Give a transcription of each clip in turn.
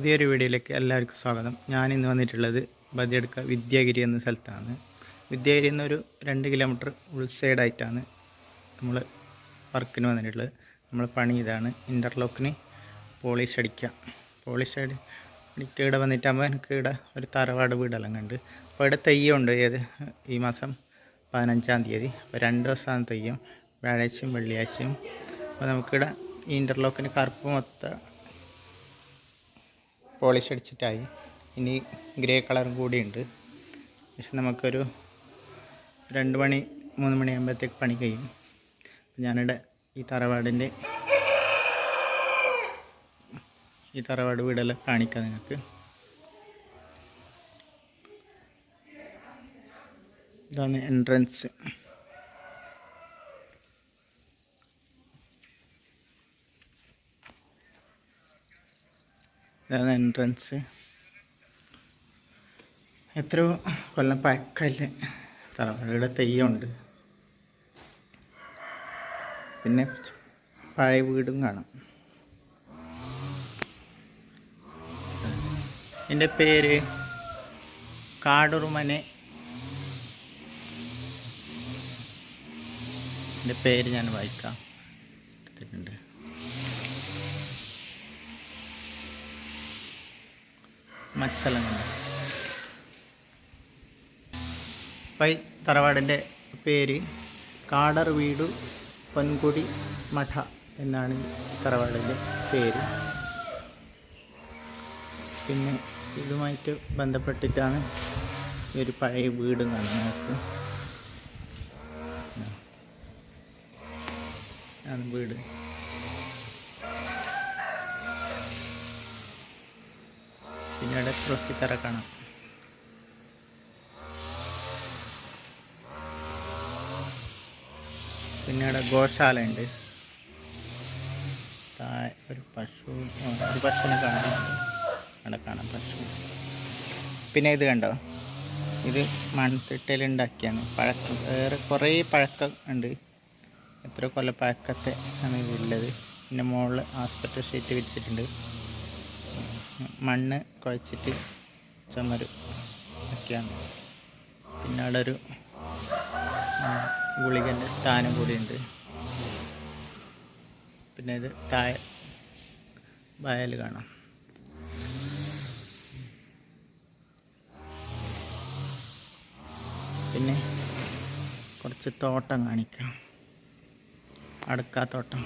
പുതിയൊരു വീഡിയോയിലേക്ക് എല്ലാവർക്കും സ്വാഗതം. ഞാനിന്ന് വന്നിട്ടുള്ളത് ബദിയടുക്ക വിദ്യാഗിരി എന്ന സ്ഥലത്താണ്. വിദ്യാഗിരി എന്നൊരു 2 കിലോമീറ്റർ ഉൾസൈഡായിട്ടാണ് നമ്മൾ വർക്കിന് വന്നിട്ടുള്ളത്. നമ്മൾ പണി ഇതാണ്, ഇൻ്റർലോക്കിന് പോളിഷ് അടിക്കുക. പോളിഷ് അടിക്കുക ഇവിടെ വന്നിട്ടാകുമ്പോൾ എനിക്ക് ഇവിടെ ഒരു തറവാട് വീടെല്ലാം കണ്ട്. അപ്പോൾ ഇവിടെ തെയ്യമുണ്ട് ഈ മാസം 15-ാം തീയതി. അപ്പോൾ 2 ദിവസമാണ് തെയ്യം, വ്യാഴാഴ്ചയും വെള്ളിയാഴ്ചയും. അപ്പോൾ നമുക്കിവിടെ ഈ ഇൻ്റർലോക്കിന് കറുപ്പ് മൊത്തം പോളിഷ് അടിച്ചിട്ടായി. ഇനി ഗ്രേ കളറും കൂടിയുണ്ട്. പക്ഷെ നമുക്കൊരു 2 മണി 3 മണിയാകുമ്പോഴത്തേക്ക് പണി കഴിയും. ഞാനിവിടെ ഈ തറവാട് വീടെല്ലാം കാണിക്കാം നിങ്ങൾക്ക്. ഇതാണ് എൻട്രൻസ്. ഇതാണ് എൻട്രൻസ്. എത്രയോ കൊല്ലം പഴക്കമില്ല തറവാടുടെ തെയ്യമുണ്ട്. പിന്നെ പഴയ വീടും കാണാം. എൻ്റെ പേര് കാടുറുമനെ. എൻ്റെ പേര് ഞാൻ വായിക്കാം. എടുത്തിട്ടുണ്ട്. മച്ചലങ്ങ. പൈ തറവാടിൻ്റെ പേര് കാടർ വീടു പൊൻകുടി മഠ എന്നാണ് തറവാടിൻ്റെ പേര്. പിന്നെ ഇതുമായിട്ട് ബന്ധപ്പെട്ടിട്ടാണ് ഒരു പഴയ വീട് കാണുന്നത്. ആണ് വീട്. പിന്നെ ഇവിടെ തുളസിത്തറ കാണാം. പിന്നെ ഇവിടെ ഗോശാല ഉണ്ട്. ഒരു പശുവിനെ കാണാം. അവിടെ കാണാം പശു. പിന്നെ ഇത് കണ്ടോ, ഇത് മൺതിട്ടയിലുണ്ടാക്കിയാണ്. കുറേ പഴക്കം ഉണ്ട്. എത്ര കൊല്ലം പഴക്കത്തെ ആണ് ഇതുള്ളത്. പിന്നെ മുകളിൽ ആസ്പെക്ട് ഷീറ്റ് വിരിച്ചിട്ടുണ്ട്. മണ്ണ് കുഴച്ചിട്ട് ചുമര് ഒക്കെയാണ്. പിന്നെ അവിടെ ഒരു ഗുളികൻ്റെ സ്ഥാനം കൂടിയുണ്ട്. പിന്നെ ഇത് താഴെ വയൽ കാണാം. പിന്നെ കുറച്ച് തോട്ടം കാണിക്കാം. അടക്കാത്തോട്ടം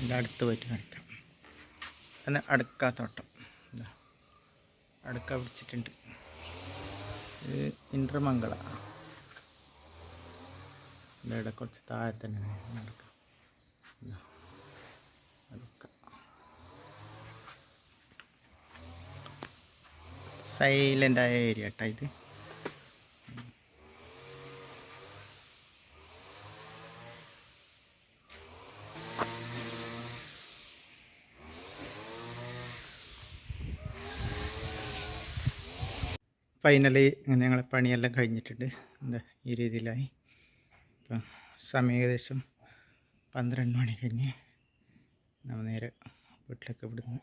എൻ്റെ അടുത്ത് പോയിട്ട് കാണിക്കാം. പിന്നെ അടക്കാത്തോട്ടം അടക്ക പിടിച്ചിട്ടുണ്ട്. ഇത് ഇൻട്രമംഗള. ഇവിടെ കുറച്ച് താഴെ തന്നെ അടക്ക. സൈലൻ്റായ ഏരിയ കേട്ടോ ഇത്. ഫൈനലി ഞങ്ങളെ പണിയെല്ലാം കഴിഞ്ഞിട്ടുണ്ട്. ഈ രീതിയിലായി. ഇപ്പം സമയം ഏകദേശം 12 മണി കഴിഞ്ഞ് നമ്മൾ നേരെ വീട്ടിലേക്ക് വിടുന്നു.